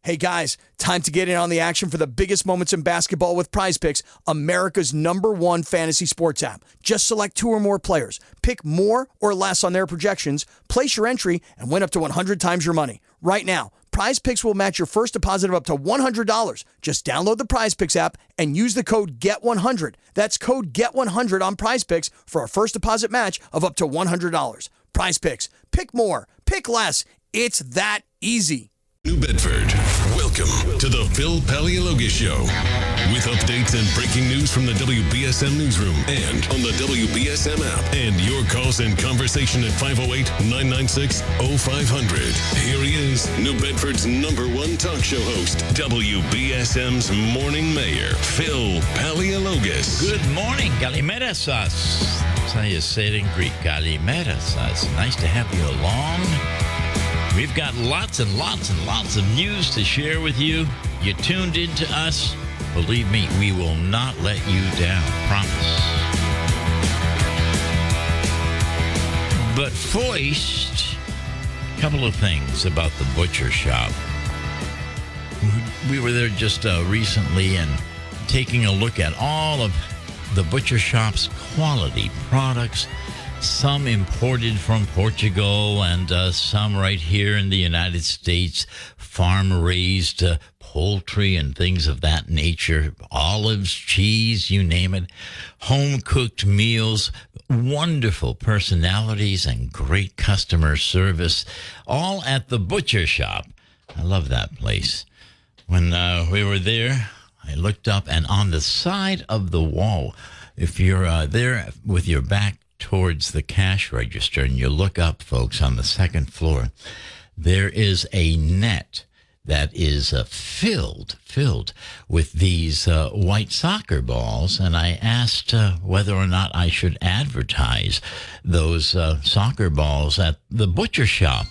Hey guys, time to get in on the action for the biggest moments in basketball with Prize Picks, America's #1 fantasy sports app. Just select 2 or more players, pick more or less on their projections, place your entry, and win up to 100 times your money. Right now, Prize Picks will match your first deposit of up to $100. Just download the Prize Picks app and use the code GET100. That's code GET100 on Prize Picks for a first deposit match of up to $100. Prize Picks. Pick more. Pick less. It's that easy. New Bedford, welcome to the Phil Paleologus Show. With updates and breaking news from the WBSM newsroom and on the WBSM app. And your calls and conversation at 508-996-0500. Here he is, New Bedford's #1 talk show host, WBSM's Morning Mayor, Phil Paleologus. Good morning, Kalimera sas. That's how you say it in Greek, Kalimera sas. Nice to have you along. We've got lots and lots and lots of news to share with you. You tuned in to us. Believe me, we will not let you down. Promise. But first, a couple of things about the butcher shop. We were there just recently and taking a look at all of the butcher shop's quality products. Some imported from Portugal and some right here in the United States, farm-raised poultry and things of that nature, olives, cheese, you name it, home-cooked meals, wonderful personalities and great customer service, all at the butcher shop. I love that place. When we were there, I looked up, and on the side of the wall, if you're there with your back towards the cash register and you look up, folks, on the second floor, there is a net that is filled with these white soccer balls. And I asked whether or not I should advertise those soccer balls at the butcher shop.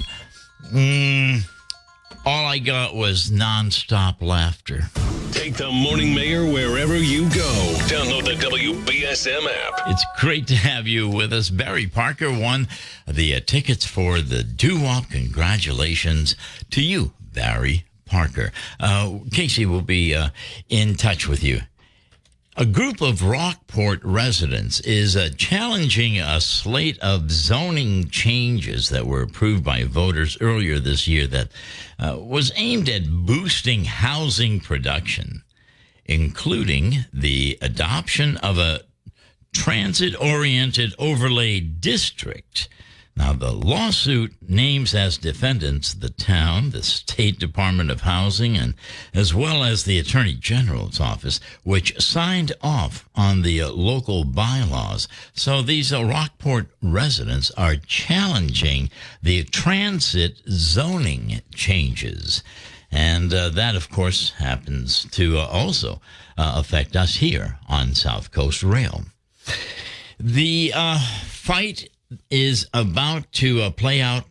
All I got was nonstop laughter. Take the Morning Mayor wherever you go. Download the WBSM app. It's great to have you with us. Barry Parker won the tickets for the doo-wop. Congratulations to you, Barry Parker. Casey will be in touch with you. A group of Rockport residents is challenging a slate of zoning changes that were approved by voters earlier this year that was aimed at boosting housing production, including the adoption of a transit-oriented overlay district. Now, the lawsuit names as defendants the town, the State Department of Housing, and as well as the Attorney General's office, which signed off on the local bylaws. So these Rockport residents are challenging the transit zoning changes. And that, of course, happens to also affect us here on South Coast Rail. The fight is about to play out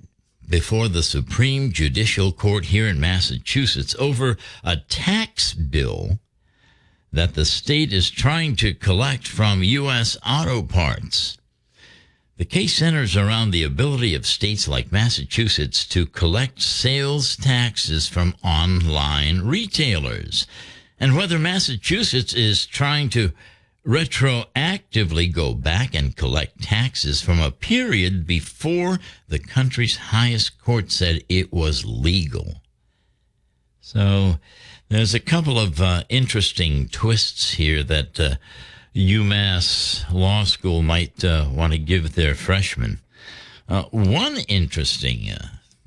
before the Supreme Judicial Court here in Massachusetts over a tax bill that the state is trying to collect from U.S. auto parts. The case centers around the ability of states like Massachusetts to collect sales taxes from online retailers, and whether Massachusetts is trying to retroactively go back and collect taxes from a period before the country's highest court said it was legal. So there's a couple of interesting twists here that UMass Law School might want to give their freshmen. One interesting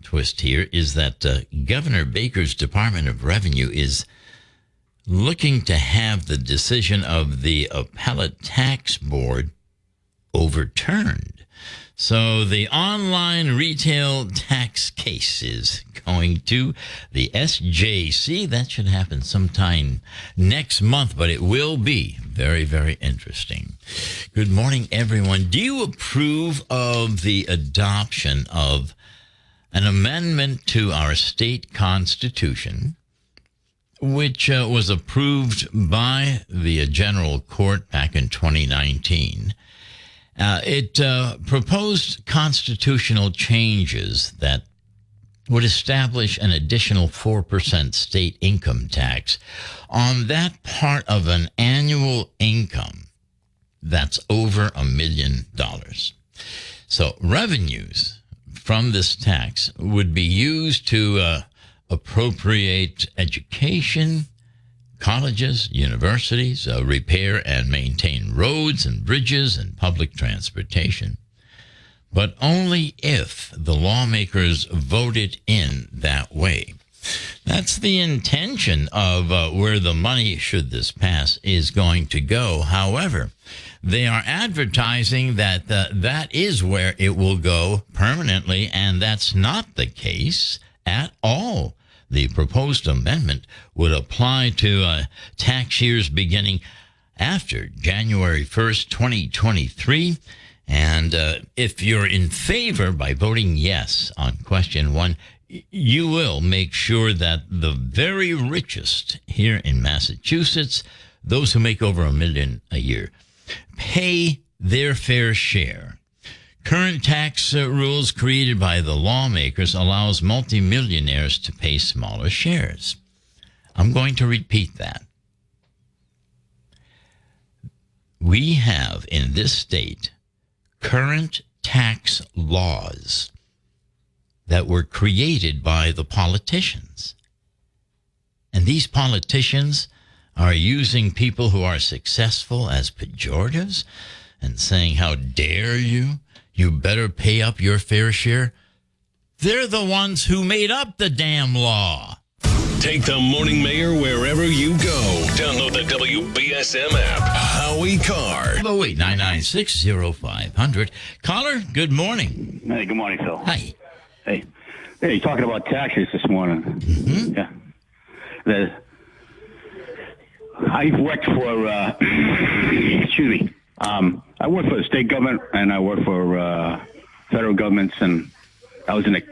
twist here is that Governor Baker's Department of Revenue is looking to have the decision of the Appellate Tax Board overturned. So the online retail tax case is going to the SJC. That should happen sometime next month, but it will be very, very interesting. Good morning, everyone. Do you approve of the adoption of an amendment to our state constitution, which was approved by the General Court back in 2019. It proposed constitutional changes that would establish an additional 4% state income tax on that part of an annual income that's over $1 million. So revenues from this tax would be used to appropriate education, colleges, universities, repair and maintain roads and bridges and public transportation. But only if the lawmakers voted in that way. That's the intention of where the money, should this pass, is going to go. However, they are advertising that that is where it will go permanently, and that's not the case at all. The proposed amendment would apply to tax years beginning after January 1st, 2023. And if you're in favor by voting yes on question 1, you will make sure that the very richest here in Massachusetts, those who make over $1 million a year, pay their fair share. Current tax rules created by the lawmakers allows multimillionaires to pay smaller shares. I'm going to repeat that. We have in this state current tax laws that were created by the politicians. And these politicians are using people who are successful as pejoratives and saying, how dare you? You better pay up your fair share. They're the ones who made up the damn law. Take the Morning Mayor wherever you go. Download the WBSM app. Howie Carr. 888-996-0500. Caller, good morning. Hey, good morning, Phil. Hi. Hey, you're talking about taxes this morning. Mm-hmm. Yeah. I've worked for, excuse me, I worked for the state government and I worked for federal governments, and I was in the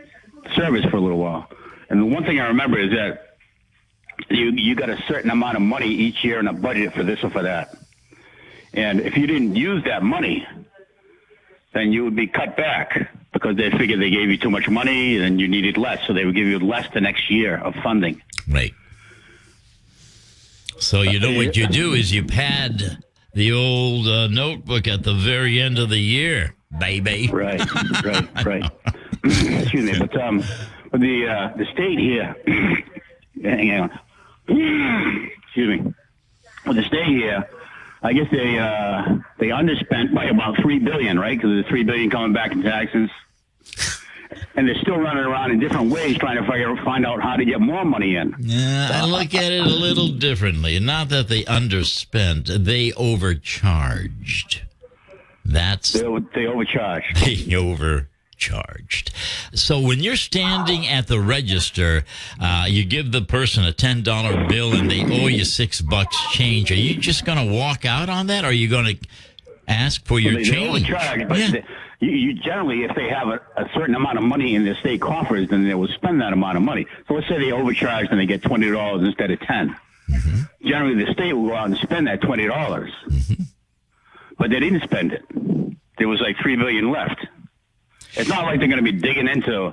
service for a little while. And the one thing I remember is that you got a certain amount of money each year in a budget for this or for that. And if you didn't use that money, then you would be cut back because they figured they gave you too much money and you needed less. So they would give you less the next year of funding. Right. So you know what you do is you pad the old notebook at the very end of the year, baby. Right. Excuse me, but the state here, hang on. Excuse me. Well, the state here, I guess they underspent by about $3 billion, right? Because there's $3 billion coming back in taxes, and they're still running around in different ways trying to find out how to get more money in. Yeah, I look at it a little differently. Not that they underspent; they overcharged. They overcharged. They overcharged. So when you're standing at the register, you give the person a $10 bill and they owe you $6 change. Are you just going to walk out on that, or are you going to ask for your They change? overcharge, but you generally, if they have a certain amount of money in their state coffers, then they will spend that amount of money. So let's say they overcharge and they get $20 instead of $10. Mm-hmm. Generally, the state will go out and spend that $20. Mm-hmm. But they didn't spend it. There was like $3 billion left. It's not like they're going to be digging into,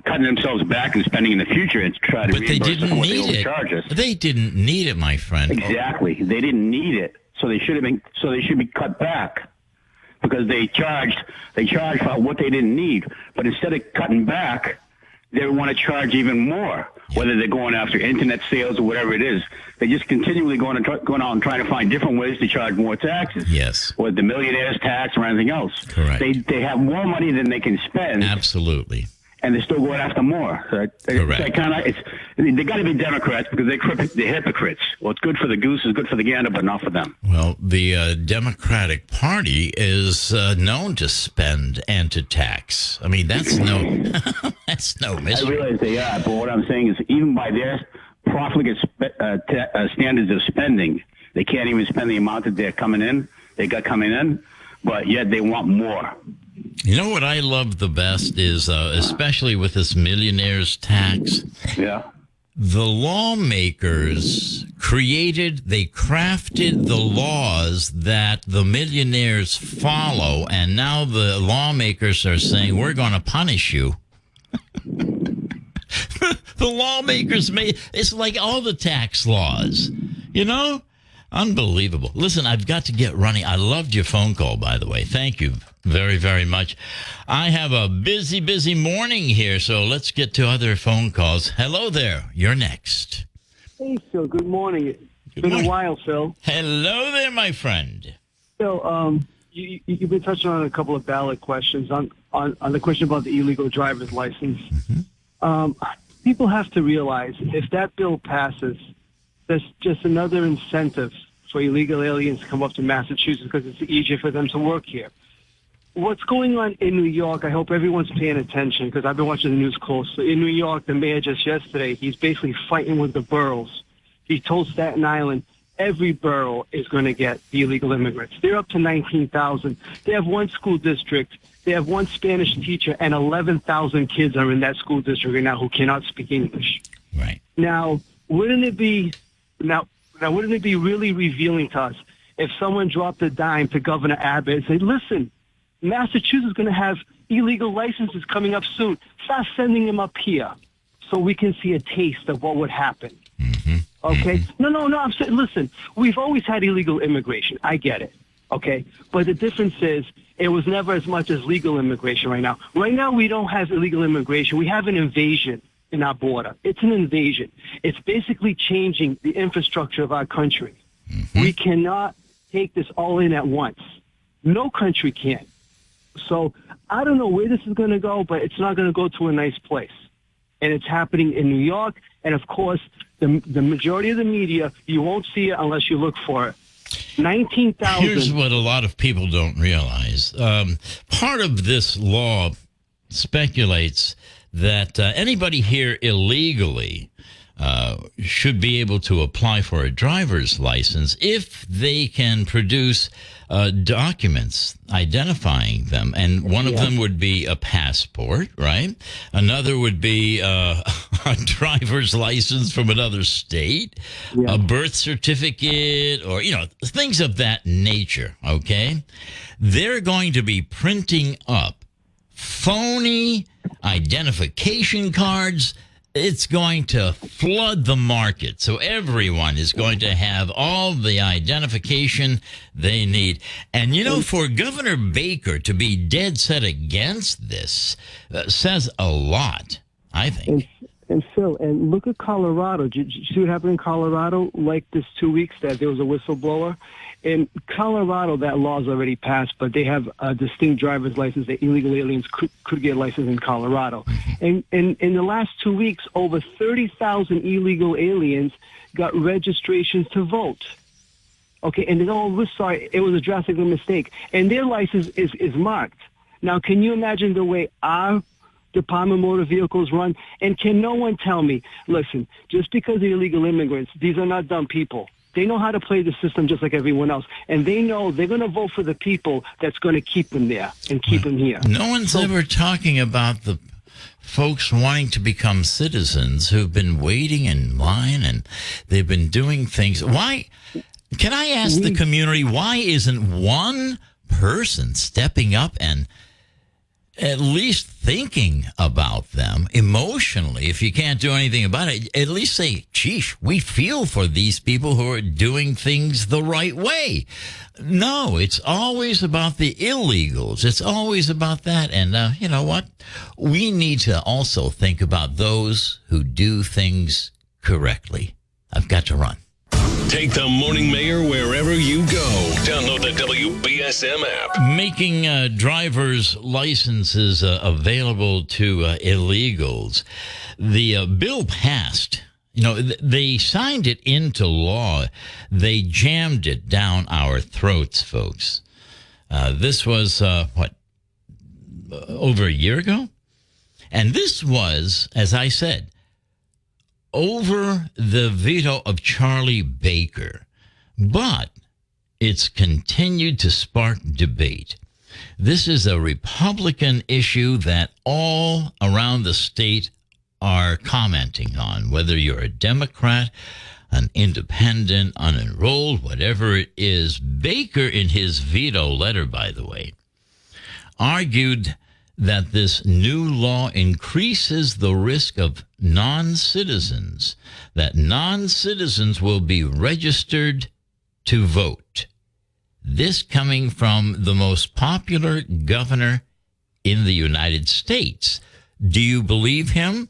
cutting themselves back and spending in the future and try to But they reimburse didn't what they need overcharge us. it. They didn't need it, my friend. Exactly. They didn't need it. So they should be cut back because they charged for what they didn't need. But instead of cutting back, they want to charge even more, whether they're going after internet sales or whatever it is. They just continually going out and trying to find different ways to charge more taxes. Yes. Or the millionaire's tax or anything else. Correct. They have more money than they can spend. Absolutely. And they're still going after more. So Correct. They got to be Democrats because they're hypocrites. What's good for the goose is good for the gander, but not for them. Well, the Democratic Party is known to spend and to tax. I mean, that's no mystery. I realize they are, but what I'm saying is even by their profligate standards of spending, they can't even spend the amount that they got coming in, but yet they want more. You know what I love the best is, especially with this millionaire's tax, Yeah. the lawmakers crafted the laws that the millionaires follow, and now the lawmakers are saying, we're going to punish you. The lawmakers made it's like all the tax laws, you know? Unbelievable. Listen, I've got to get running. I loved your phone call, by the way. Thank you very, very much. I have a busy, busy morning here, so let's get to other phone calls. Hello there. You're next. Hey, Phil. Good morning. It's been morning. a while, Phil. Hello there, my friend. Phil, you've been touching on a couple of ballot questions on the question about the illegal driver's license. People have to realize if that bill passes, there's just another incentive for illegal aliens to come up to Massachusetts because it's easier for them to work here. What's going on in New York, I hope everyone's paying attention because I've been watching the news closely. In New York, the mayor just yesterday, he's basically fighting with the boroughs. He told Staten Island every borough is going to get the illegal immigrants. They're up to 19,000. They have one school district. They have one Spanish teacher, and 11,000 kids are in that school district right now who cannot speak English. Right. Now, wouldn't it be really revealing to us if someone dropped a dime to Governor Abbott and said, listen, Massachusetts is going to have illegal licenses coming up soon. Start sending them up here so we can see a taste of what would happen. Okay? No, I'm saying, listen, we've always had illegal immigration. I get it. Okay? But the difference is it was never as much as legal immigration right now. Right now, we don't have illegal immigration. We have an invasion in our border. It's an invasion. It's basically changing the infrastructure of our country. We cannot take this all in at once. No country can. So I don't know where this is going to go, but it's not going to go to a nice place. And it's happening in New York. And, of course, the majority of the media, you won't see it unless you look for it. 19,000. Here's what a lot of people don't realize. Part of this law speculates that anybody here illegally should be able to apply for a driver's license if they can produce documents identifying them. And one of them would be a passport, right? Another would be a driver's license from another state, a birth certificate, or, things of that nature, okay? They're going to be printing up phony identification cards. It's going to flood the market. So everyone is going to have all the identification they need. And, for Governor Baker to be dead set against this says a lot, I think. And Phil, and look at Colorado. Did you see what happened in Colorado? Like this 2 weeks that there was a whistleblower. In Colorado, that law's already passed, but they have a distinct driver's license that illegal aliens could get licensed in Colorado. And in the last 2 weeks, over 30,000 illegal aliens got registrations to vote. Okay, and we're sorry, it was a drastic mistake. And their license is marked. Now, can you imagine the way our Department of Motor Vehicles run? And can no one tell me, listen, just because they're illegal immigrants, these are not dumb people. They know how to play the system just like everyone else. And they know they're going to vote for the people that's going to keep them there and keep them here. No one's ever talking about the folks wanting to become citizens who've been waiting in line and they've been doing things. Why? Can I ask the community, why isn't one person stepping up and at least thinking about them emotionally? If you can't do anything about it, at least say, geesh, we feel for these people who are doing things the right way. No, it's always about the illegals. It's always about that. And you know what? We need to also think about those who do things correctly. I've got to run. Take the Morning Mayor wherever you go. Download the WBSM app. Making driver's licenses available to illegals. The bill passed. They signed it into law. They jammed it down our throats, folks. This was, over a year ago? And this was, as I said, over the veto of Charlie Baker. But it's continued to spark debate. This is a Republican issue that all around the state are commenting on, whether you're a Democrat, an independent, unenrolled, whatever it is. Baker, in his veto letter, by the way, argued that this new law increases the risk of non-citizens, that non-citizens will be registered to vote. This coming from the most popular governor in the United States. Do you believe him?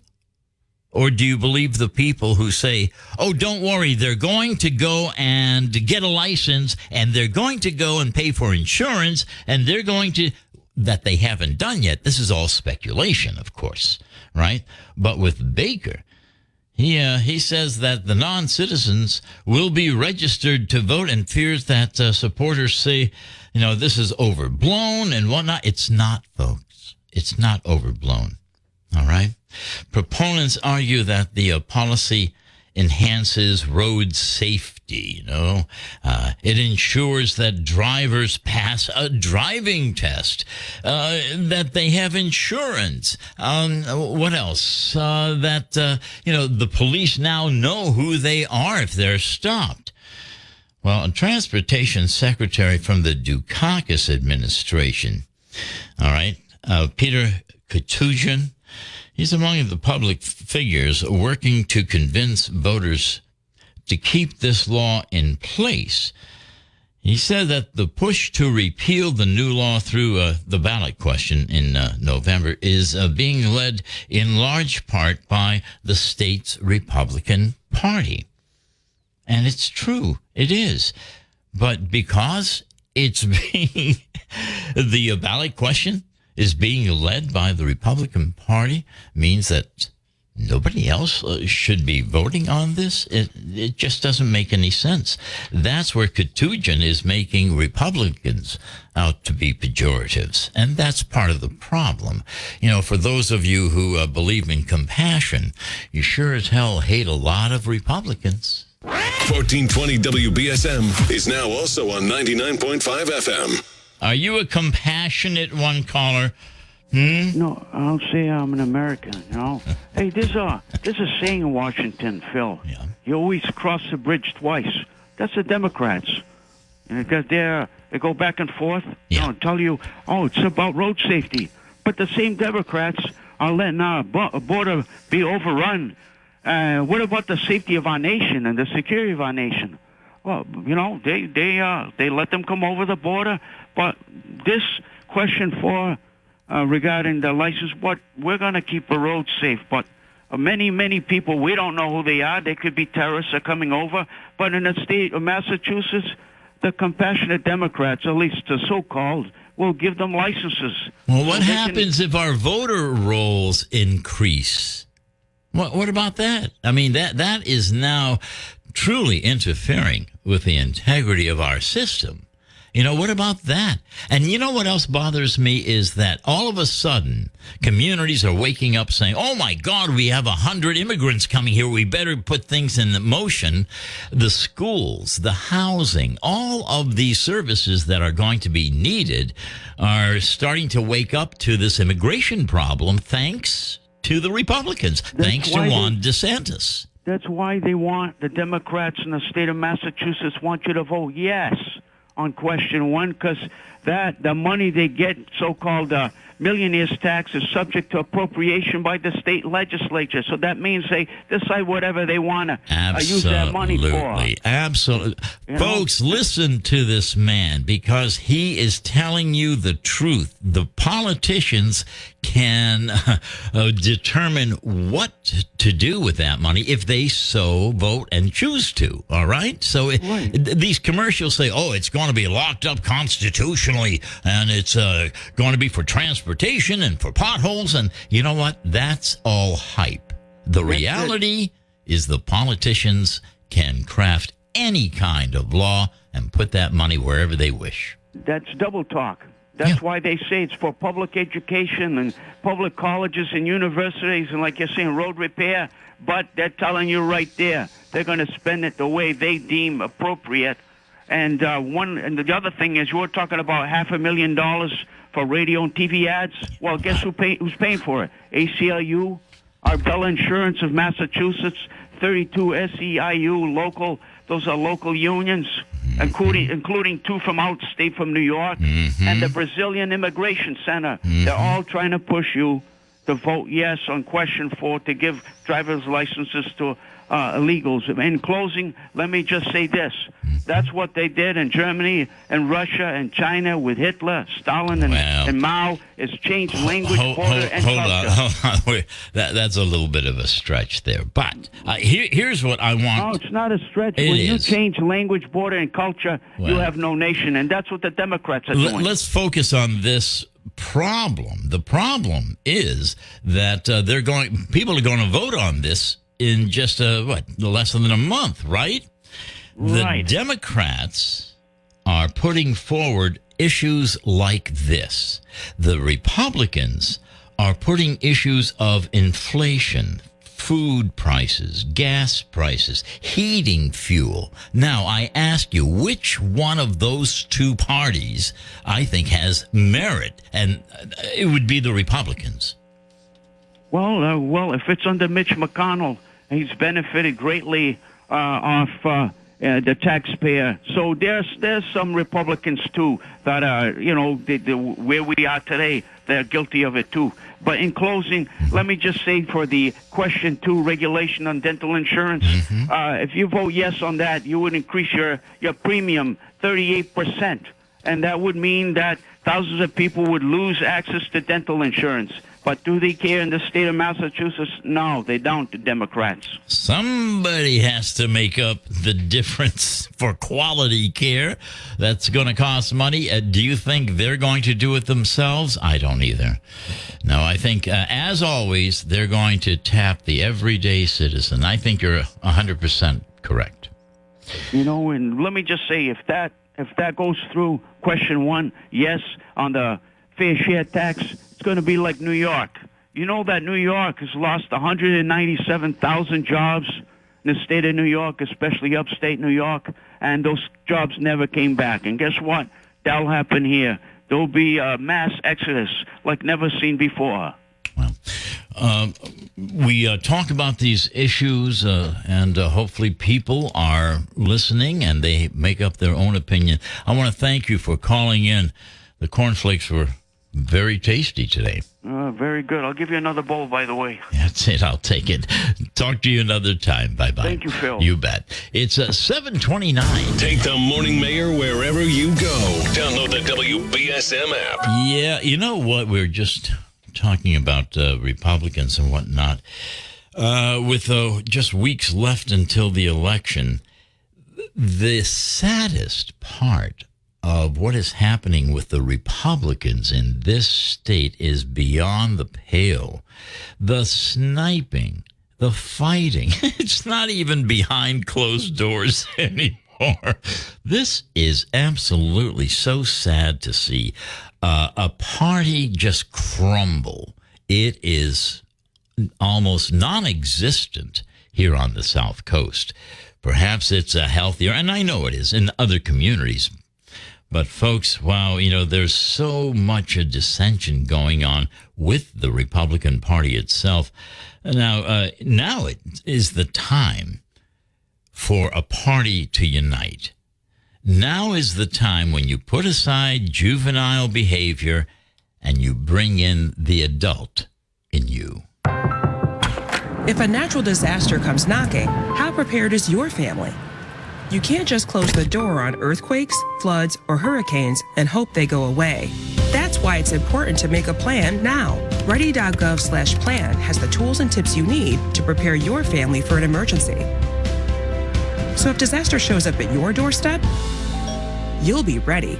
Or do you believe the people who say, oh, don't worry, they're going to go and get a license, and they're going to go and pay for insurance, and they're going to, that they haven't done yet. This is all speculation, of course, right? But with Baker, he says that the non-citizens will be registered to vote and fears that supporters say, this is overblown and whatnot. It's not, folks. It's not overblown. All right. Proponents argue that the policy enhances road safety. It ensures that drivers pass a driving test, that they have insurance. What else? That the police now know who they are if they're stopped. Well, a transportation secretary from the Dukakis administration, all right, Peter Katujan, he's among the public figures working to convince voters to keep this law in place. He said that the push to repeal the new law through the ballot question in November is being led in large part by the state's Republican Party. And it's true. It is. But because it's being the ballot question is being led by the Republican Party means that nobody else should be voting on this. It just doesn't make any sense. That's where Katujan is making Republicans out to be pejoratives. And that's part of the problem. For those of you who believe in compassion, you sure as hell hate a lot of Republicans. 1420 WBSM is now also on 99.5 FM. Are you a compassionate one, caller? No, I'll say I'm an American, Hey, there's a saying in Washington, Phil. Yeah. You always cross the bridge twice. That's the Democrats. Because they go back and forth, and tell you, it's about road safety. But the same Democrats are letting our border be overrun. What about the safety of our nation and the security of our nation? Well, they let them come over the border. But this question regarding the license, we're going to keep the roads safe. But many, many people, we don't know who they are. They could be terrorists are coming over. But in the state of Massachusetts, the compassionate Democrats, at least the so-called, will give them licenses. Well, what happens if our voter rolls increase? What about that? I mean, that is now truly interfering with the integrity of our system. What about that? And what else bothers me is that all of a sudden, communities are waking up saying, oh, my God, we have 100 immigrants coming here. We better put things in motion. The schools, the housing, all of these services that are going to be needed are starting to wake up to this immigration problem thanks to the Republicans, thanks to Ron DeSantis. That's why the Democrats in the state of Massachusetts want you to vote yes on question 1, because the money they get, so-called millionaires tax, is subject to appropriation by the state legislature. So that means they decide whatever they want to use that money for. Absolutely. Folks, listen to this man, because he is telling you the truth. The politicians can determine what to do with that money if they so vote and choose to. All right? So these commercials say, it's going to be locked up constitutionally, and it's going to be for transportation and for potholes. And you know what? That's all hype. The reality is the politicians can craft any kind of law and put that money wherever they wish. That's double talk. That's why they say it's for public education and public colleges and universities and, like you're saying, road repair. But they're telling you right there, they're going to spend it the way they deem appropriate. And the other thing is, you were talking about $500,000 for radio and TV ads. Well, guess who's paying for it? ACLU, Arbella Insurance of Massachusetts, 32 SEIU local. Those are local unions. including two from outstate from New York, and the Brazilian Immigration Center. They're all trying to push you to vote yes on question 4 to give driver's licenses to illegals. In closing, let me just say this. That's what they did in Germany and Russia and China with Hitler, Stalin, and Mao, is change language, border, and culture. Hold on. Wait, that's a little bit of a stretch there. But here's what I want. No, it's not a stretch. When you change language, border, and culture, you have no nation. And that's what the Democrats are doing. Let's focus on this problem. The problem is that people are going to vote on this in just less than a month, right? Right. The Democrats are putting forward issues like this. The Republicans are putting issues of inflation, food prices, gas prices, heating fuel. Now, I ask you, which one of those two parties I think has merit? And it would be the Republicans. Well, if it's under Mitch McConnell, he's benefited greatly off the taxpayer. So there's some Republicans too that are, where we are today, they're guilty of it too. But in closing, let me just say for the question 2 regulation on dental insurance, if you vote yes on that, you would increase your premium 38%. And that would mean that thousands of people would lose access to dental insurance. But do they care in the state of Massachusetts? No, they don't, the Democrats. Somebody has to make up the difference for quality care. That's going to cost money. Do you think they're going to do it themselves? I don't either. No, I think, as always, they're going to tap the everyday citizen. I think you're 100% correct. And let me just say, if that goes through, question 1, yes, on the fair share tax, it's going to be like New York. You know that New York has lost 197,000 jobs in the state of New York, especially upstate New York, and those jobs never came back. And guess what? That'll happen here. There'll be a mass exodus like never seen before. Well, we talk about these issues, and hopefully people are listening and they make up their own opinion. I want to thank you for calling in. The cornflakes were very tasty today. Very good. I'll give you another bowl, by the way. That's it. I'll take it. Talk to you another time. Bye-bye. Thank you, Phil. You bet. It's 7:29. Take the Morning Mayor wherever you go. Download the WBSM app. Yeah, you know what? We're just talking about Republicans and whatnot. With just weeks left until the election, the saddest part of what is happening with the Republicans in this state is beyond the pale. The sniping, the fighting, it's not even behind closed doors anymore. This is absolutely so sad to see a party just crumble. It is almost non-existent here on the South Coast. Perhaps it's a healthier, and I know it is in other communities. But folks, wow, there's so much a dissension going on with the Republican Party itself. Now it is the time for a party to unite. Now is the time when you put aside juvenile behavior and you bring in the adult in you. If a natural disaster comes knocking, how prepared is your family? You can't just close the door on earthquakes, floods, or hurricanes and hope they go away. That's why it's important to make a plan now. Ready.gov/plan has the tools and tips you need to prepare your family for an emergency. So if disaster shows up at your doorstep, you'll be ready.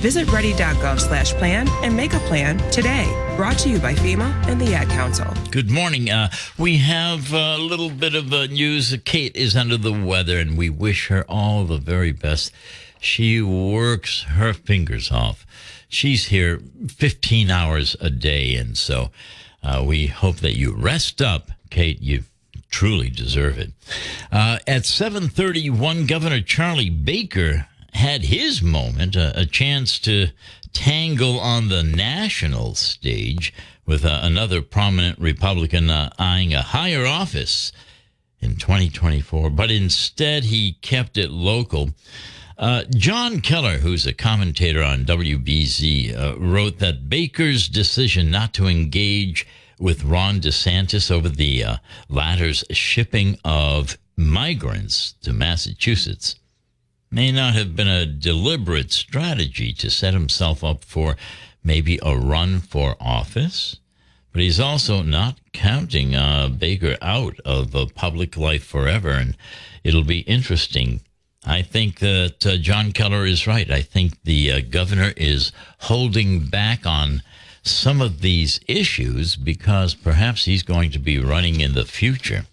Visit ready.gov/plan and make a plan today. Brought to you by FEMA and the Ad Council. Good morning. We have a little bit of news. Kate is under the weather, and we wish her all the very best. She works her fingers off. She's here 15 hours a day, and so we hope that you rest up, Kate. You truly deserve it. At 7:31, Governor Charlie Baker had his moment, a chance to tangle on the national stage with another prominent Republican eyeing a higher office in 2024, but instead he kept it local. John Keller, who's a commentator on WBZ, wrote that Baker's decision not to engage with Ron DeSantis over the latter's shipping of migrants to Massachusetts may not have been a deliberate strategy to set himself up for maybe a run for office, but he's also not counting Baker out of public life forever, and it'll be interesting. I think that John Keller is right. I think the governor is holding back on some of these issues because perhaps he's going to be running in the future.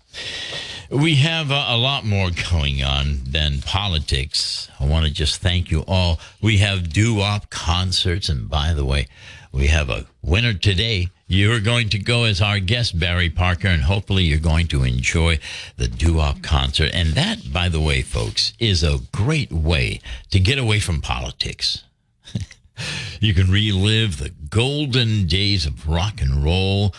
We have a lot more going on than politics. I want to just thank you all. We have doo-wop concerts, and by the way, we have a winner today. You're going to go as our guest, Barry Parker, and hopefully you're going to enjoy the doo-wop concert. And that, by the way, folks, is a great way to get away from politics. You can relive the golden days of rock and roll.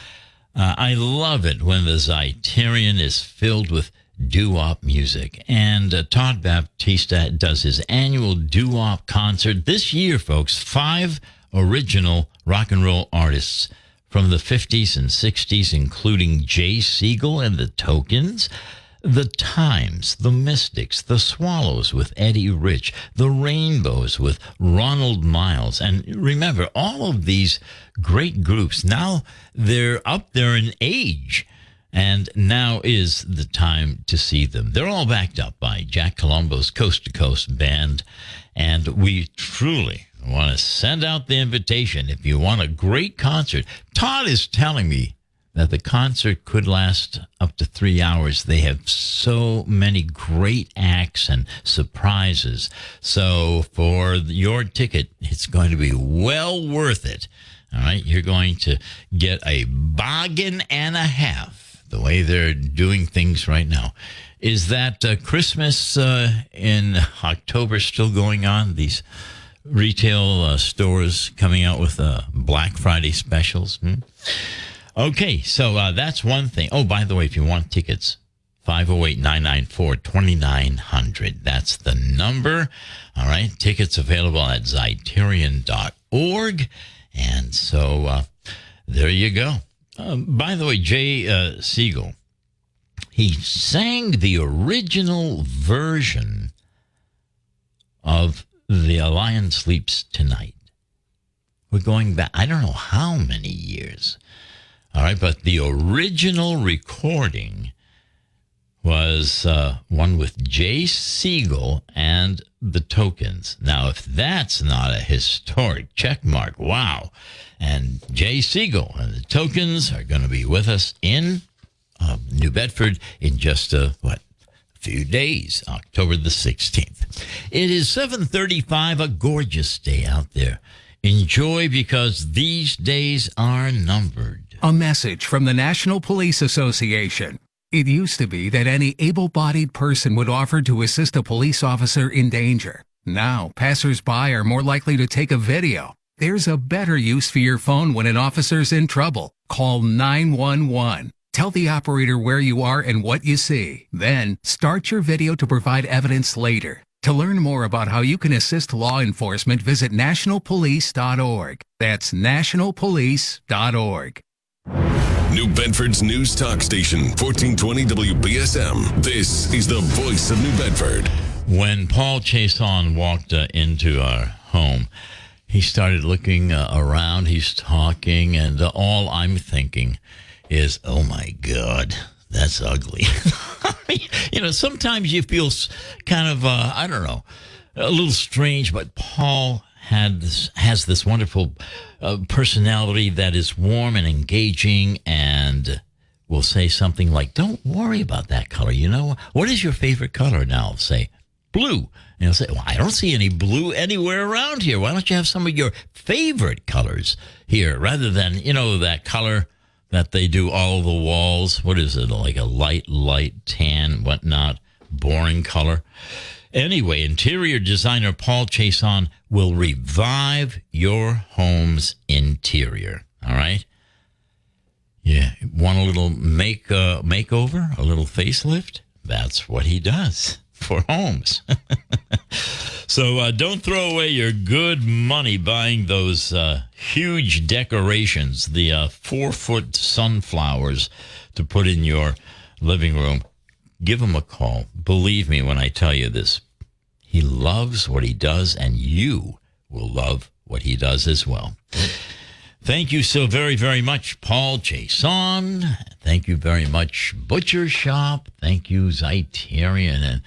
I love it when the Zeiterion is filled with doo-wop music. And Todd Baptista does his annual doo-wop concert this year, folks. 5 original rock and roll artists from the 50s and 60s, including Jay Siegel and the Tokens, the Times, the Mystics, the Swallows with Eddie Rich, the Rainbows with Ronald Miles. And remember, all of these great groups, now they're up there in age, and now is the time to see them. They're all backed up by Jack Colombo's Coast to Coast Band, and we truly want to send out the invitation if you want a great concert. Todd is telling me that the concert could last up to 3 hours. They have so many great acts and surprises. So for your ticket, it's going to be well worth it. All right, you're going to get a bargain and a half, the way they're doing things right now. Is that Christmas in October still going on? These retail stores coming out with Black Friday specials? Okay, so that's one thing. Oh, by the way, if you want tickets, 508-994-2900. That's the number. All right, tickets available at Zeiterion.org. And so there you go. By the way, Jay Siegel, he sang the original version of The Lion Sleeps Tonight. We're going back, I don't know how many years. All right, but the original recording was one with Jay Siegel and the Tokens. Now, if that's not a historic checkmark, wow. And Jay Siegel and the Tokens are going to be with us in New Bedford in just, a few days, October the 16th. It is 7:35, a gorgeous day out there. Enjoy, because these days are numbered. A message from the National Police Association. It used to be that any able-bodied person would offer to assist a police officer in danger. Now, passers-by are more likely to take a video. There's a better use for your phone when an officer's in trouble. Call 911. Tell the operator where you are and what you see. Then, start your video to provide evidence later. To learn more about how you can assist law enforcement, visit nationalpolice.org. That's nationalpolice.org. New Bedford's news talk station, 1420 WBSM. This is the voice of New Bedford. When Paul Chason walked into our home, he started looking around, he's talking, and all I'm thinking is, oh my God, that's ugly. Sometimes you feel kind of, I don't know, a little strange, but Paul has this wonderful personality that is warm and engaging, and will say something like, don't worry about that color. What is your favorite color? And I'll say, blue. And he'll say, well, I don't see any blue anywhere around here. Why don't you have some of your favorite colors here rather than, that color that they do all the walls? What is it, like a light tan, whatnot, boring color? Anyway, interior designer Paul Chason will revive your home's interior, all right? Yeah, want a little makeover, a little facelift? That's what he does for homes. So don't throw away your good money buying those huge decorations, the 4-foot sunflowers to put in your living room. Give him a call. Believe me when I tell you this. He loves what he does, and you will love what he does as well. Thank you so very, very much, Paul Jason. Thank you very much, Butcher Shop. Thank you, Zeitarian, and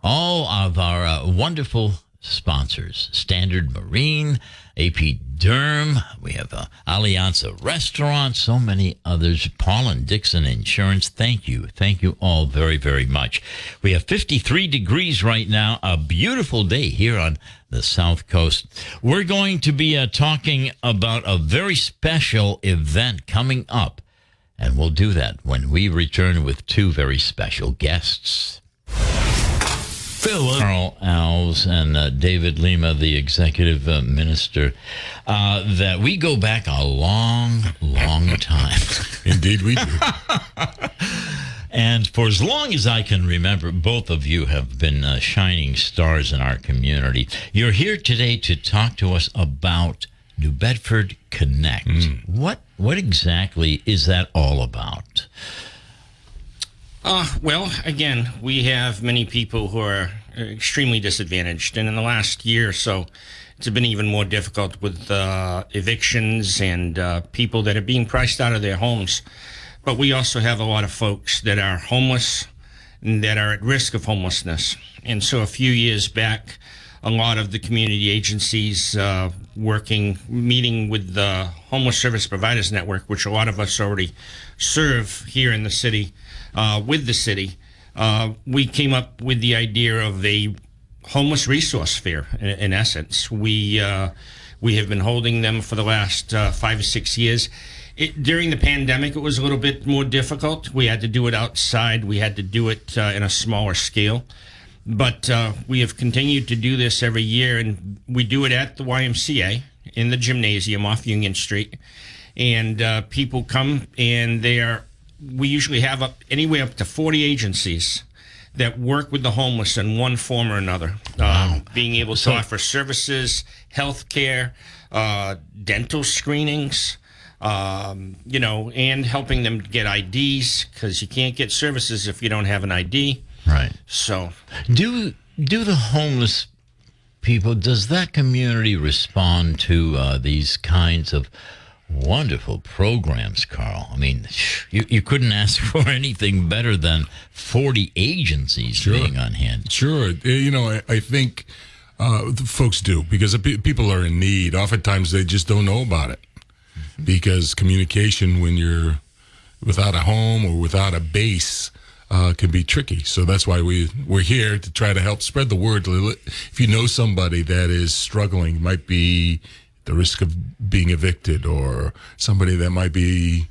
all of our wonderful sponsors. Standard Marine, AP Derm. We have Alianza Restaurant, so many others. Paul and Dixon Insurance. Thank you. Thank you all very, very much. We have 53 degrees right now. A beautiful day here on the South Coast. We're going to be talking about a very special event coming up, and we'll do that when we return with two very special guests. Carl Alves and David Lima, the executive minister, that we go back a long, long time. Indeed we do. And for as long as I can remember, both of you have been shining stars in our community. You're here today to talk to us about New Bedford Connect. What exactly is that all about? Well, again, we have many people who are extremely disadvantaged, and in the last year or so, it's been even more difficult with evictions and people that are being priced out of their homes. But we also have a lot of folks that are homeless and that are at risk of homelessness. And so a few years back, a lot of the community agencies meeting with the Homeless Service Providers Network, which a lot of us already serve here in the city, with the city, we came up with the idea of a homeless resource fair. In essence, we have been holding them for the last 5 or 6 years. During the pandemic, it was a little bit more difficult. We had to do it outside. We had to do it in a smaller scale. But we have continued to do this every year, and we do it at the YMCA in the gymnasium off Union Street. And people come, and we usually have anywhere up to 40 agencies that work with the homeless in one form or another. Wow. Being able to offer services, health care, dental screenings, and helping them get IDs, because you can't get services if you don't have an ID. Right. So, do the homeless people, does that community respond to these kinds of wonderful programs, Carl? I mean, you couldn't ask for anything better than 40 agencies being on hand. Sure. I think folks do, because people are in need. Oftentimes they just don't know about it, because communication when you're without a home or without a base can be tricky. So that's why we're here to try to help spread the word. If you know somebody that is struggling, might be the risk of being evicted, or somebody that might be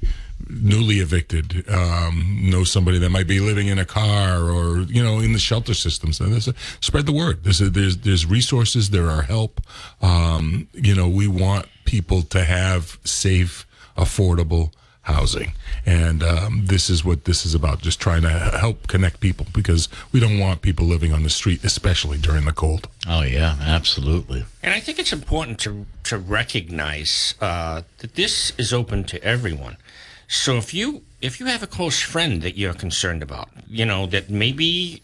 newly evicted, know somebody that might be living in a car, or in the shelter systems. And spread the word. There's resources. There are help. We want people to have safe, affordable housing, and this is what this is about, just trying to help connect people, because we don't want people living on the street, especially during the cold. Oh yeah, absolutely. and I think it's important to recognize that this is open to everyone. So if you have a close friend that you're concerned about, that may be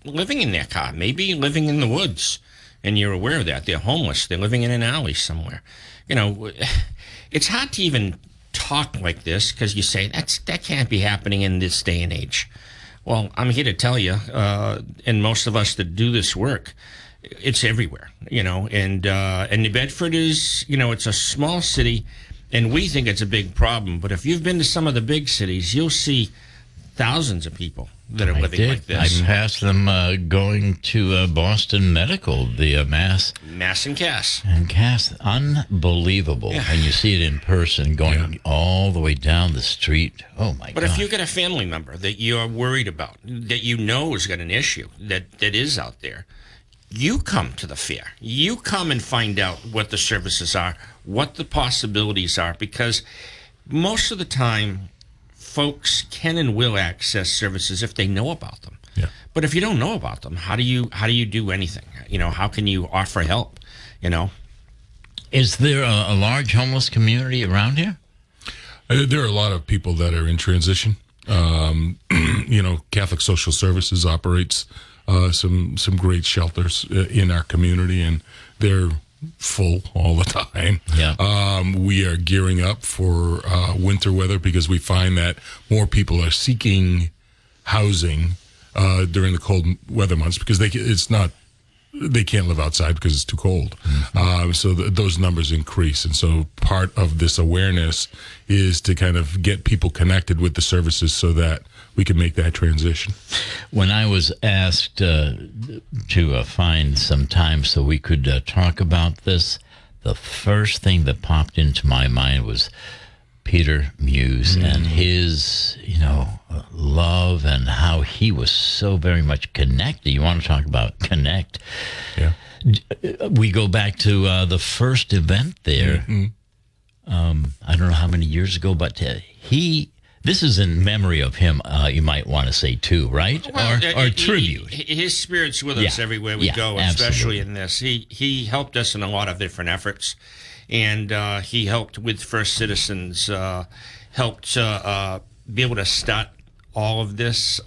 living in their car, maybe living in the woods, and you're aware of that, they're homeless, they're living in an alley somewhere, it's hard to even talk like this, because you say that can't be happening in this day and age. Well, I'm here to tell you, and most of us that do this work, it's everywhere, and New Bedford is, it's a small city, and we think it's a big problem. But if you've been to some of the big cities, you'll see thousands of people that are living like this. I passed them going to Boston Medical, the Mass and Cass. And Cass, unbelievable. Yeah. And you see it in person going all the way down the street. Oh, my God. But if you've got a family member that you're worried about, that has got an issue that is out there, you come to the fair. You come and find out what the services are, what the possibilities are, because most of the time folks can and will access services if they know about them. Yeah. But if you don't know about them, how do you do anything? How can you offer help? Is there a large homeless community around here? There are a lot of people that are in transition. Catholic Social Services operates some great shelters in our community, and they're full all the time. Yeah. We are gearing up for winter weather because we find that more people are seeking housing during the cold weather months because they can't live outside because it's too cold. So those numbers increase. And so part of this awareness is to kind of get people connected with the services so that we can make that transition. When I was asked to find some time so we could talk about this, the first thing that popped into my mind was Peter Muse and his, love and how he was so very much connected. You want to talk about connect? Yeah. We go back to the first event there. I don't know how many years ago, but this is in memory of him, you might want to say, too, right? Well, or tribute. His spirit's with us everywhere we go, especially in this. He helped us in a lot of different efforts, and he helped with First Citizens, helped be able to start all of this.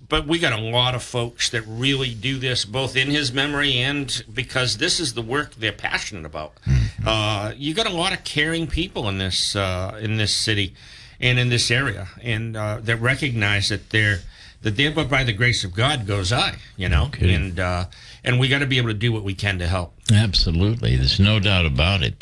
But we got a lot of folks that really do this, both in his memory and because this is the work they're passionate about. You got a lot of caring people in this city and in this area, and that recognize that they're but by the grace of God goes I, Okay. And we got to be able to do what we can to help. Absolutely, there's no doubt about it.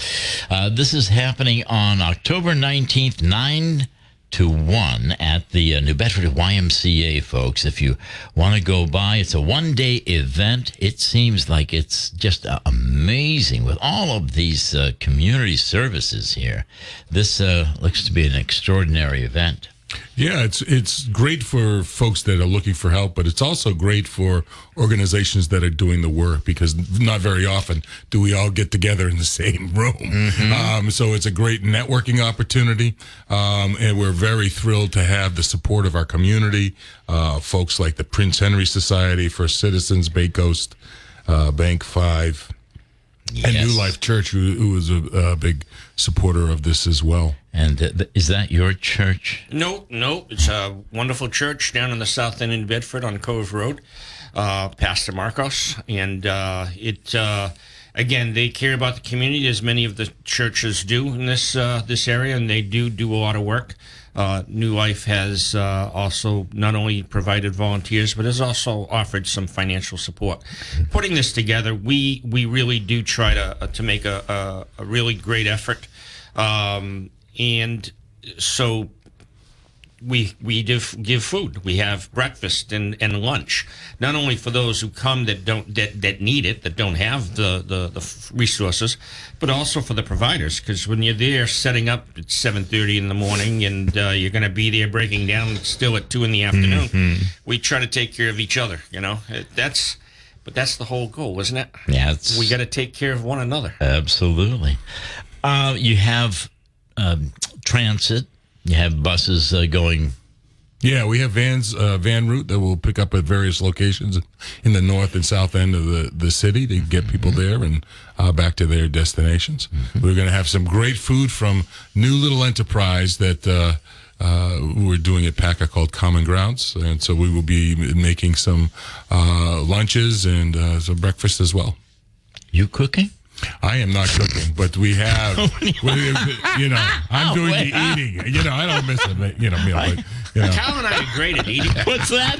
This is happening on October 19th, 9 to 1 at the New Bedford YMCA, folks. If you want to go by, it's a one-day event. It seems like it's just amazing with all of these community services here. This looks to be an extraordinary event. Yeah, it's great for folks that are looking for help, but it's also great for organizations that are doing the work because not very often do we all get together in the same room. So it's a great networking opportunity, and we're very thrilled to have the support of our community, folks like the Prince Henry Society, First Citizens, Bay Coast, Bank 5, and New Life Church, who is a big supporter of this as well. And is that your church? No, it's a wonderful church down in the south end in Bedford on Cove Road, Pastor Marcos, and again, they care about the community as many of the churches do in this area, and they do a lot of work. New Life has also not only provided volunteers, but has also offered some financial support. Putting this together, we really do try to make a really great effort, and so we do give food. We have breakfast and lunch, not only for those who come that need it, that don't have the resources, but also for the providers. Because when you're there setting up at 7:30 in the morning and you're going to be there breaking down still at 2 in the afternoon, we try to take care of each other. But that's the whole goal, isn't it? Yeah, we got to take care of one another. Absolutely. You have transit. You have buses going. Yeah, we have van route that will pick up at various locations in the north and south end of the city to get people there and back to their destinations. We're going to have some great food from New Little Enterprise that we're doing at PACA called Common Grounds. And so we will be making some lunches and some breakfast as well. You cooking? I am not cooking, but we have, I'm doing the eating. I don't miss a meal. But, Cal and I are great at eating. What's that?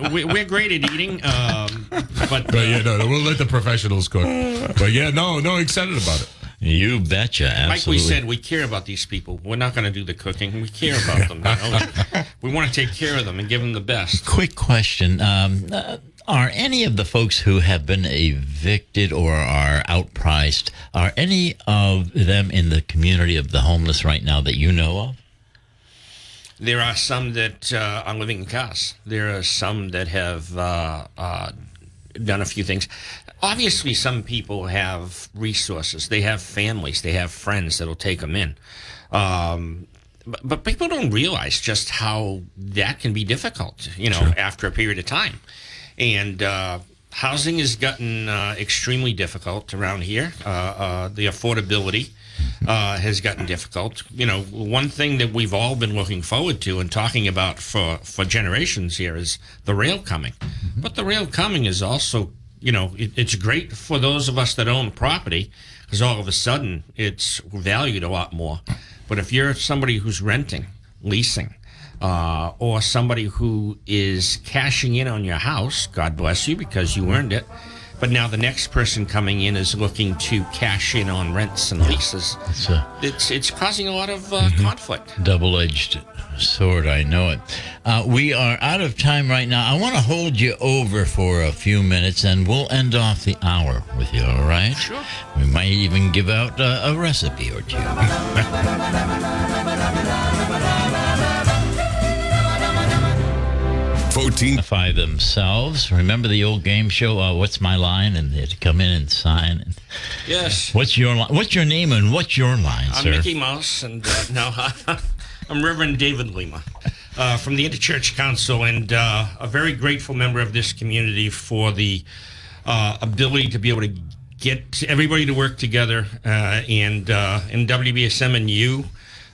We're great at eating, but we'll let the professionals cook. But excited about it. You betcha, absolutely. Like we said, we care about these people. We're not going to do the cooking. We care about them. We want to take care of them and give them the best. Quick question. Are any of the folks who have been evicted or are outpriced, are any of them in the community of the homeless right now that you know of? There are some that are living in cars. There are some that have done a few things. Obviously, some people have resources. They have families. They have friends that'll take them in. But people don't realize just how that can be difficult, after a period of time. And housing has gotten extremely difficult around here. The affordability has gotten difficult. One thing that we've all been looking forward to and talking about for generations here is the rail coming. But the rail coming is also, it's great for those of us that own property, because all of a sudden it's valued a lot more. But if you're somebody who's renting, leasing, or somebody who is cashing in on your house, God bless you, because you earned it. But now the next person coming in is looking to cash in on rents and leases. It's causing a lot of conflict. Double-edged sword, I know it. We are out of time right now. I want to hold you over for a few minutes, and we'll end off the hour with you, all right? Sure. We might even give out a recipe or two. 14 themselves. Remember the old game show, What's My Line? And they'd come in and sign. And Yes. What's your line? What's your name and what's your line, I'm sir? Mickey Mouse, and I'm Reverend David Lima from the Interchurch Council, and a very grateful member of this community for the ability to be able to get everybody to work together, and WBSM and you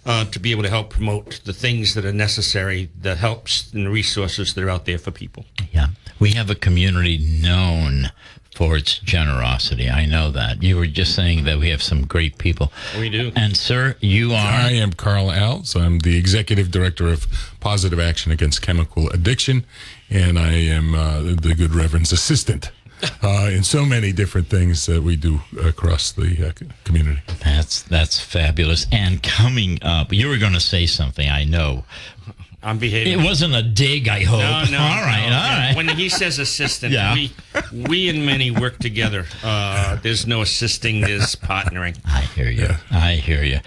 to be able to help promote the things that are necessary, the helps and the resources that are out there for people. Yeah. We have a community known for its generosity. I know that. You were just saying that we have some great people. We do. And, sir, you are... I am Carl Alves. I'm the Executive Director of Positive Action Against Chemical Addiction, and I am the Good Reverend's assistant in so many different things that we do across the community. That's fabulous. And coming up, you were going to say something, I know. I'm behaving. It wasn't a dig, I hope. No. All right. When he says assistant, Yeah. we and many work together. There's no assisting, there's partnering. I hear you. Yeah. I hear you.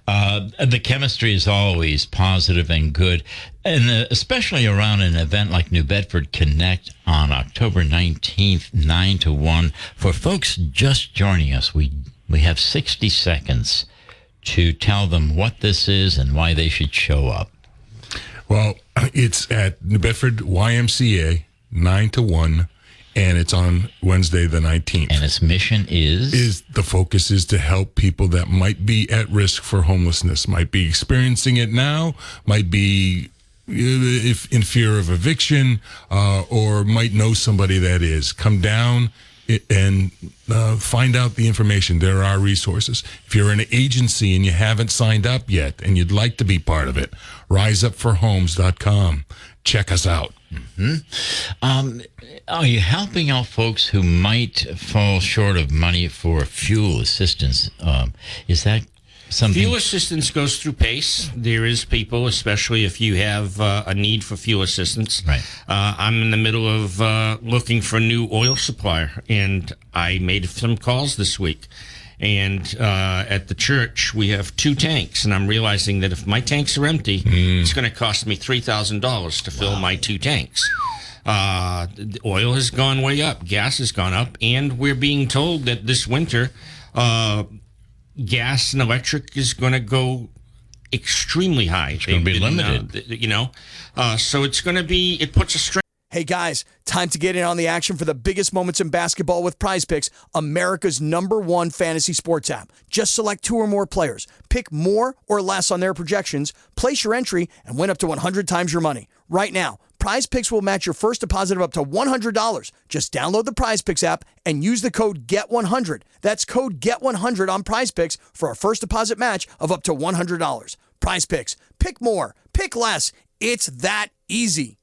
The chemistry is always positive and good, and especially around an event like New Bedford Connect on October 19th, 9 to 1. For folks just joining us, we have 60 seconds to tell them what this is and why they should show up. Well, it's at New Bedford YMCA, 9 to 1, and it's on Wednesday the 19th. And its mission is? The focus is to help people that might be at risk for homelessness, might be experiencing it now, might be if in fear of eviction, or might know somebody that is. Come down and find out the information. There are resources. If you're an agency and you haven't signed up yet and you'd like to be part of it, riseupforhomes.com. Check us out. Mm-hmm. Are you helping out folks who might fall short of money for fuel assistance? Is that something? Fuel assistance goes through PACE. There is people, especially if you have a need for fuel assistance. Right. I'm in the middle of looking for a new oil supplier, and I made some calls this week. And at the church, we have 2 tanks, and I'm realizing that if my tanks are empty, it's going to cost me $3,000 to fill my 2 tanks. The oil has gone way up, gas has gone up, and we're being told that this winter, gas and electric is going to go extremely high. It's going to be limited. So it's going to be, it puts a strain. Hey guys, time to get in on the action for the biggest moments in basketball with Prize Picks, America's #1 fantasy sports app. Just select 2 or more players, pick more or less on their projections, place your entry, and win up to 100 times your money. Right now, Prize Picks will match your first deposit of up to $100. Just download the Prize Picks app and use the code GET100. That's code GET100 on Prize Picks for a first deposit match of up to $100. Prize Picks. Pick more. Pick less. It's that easy.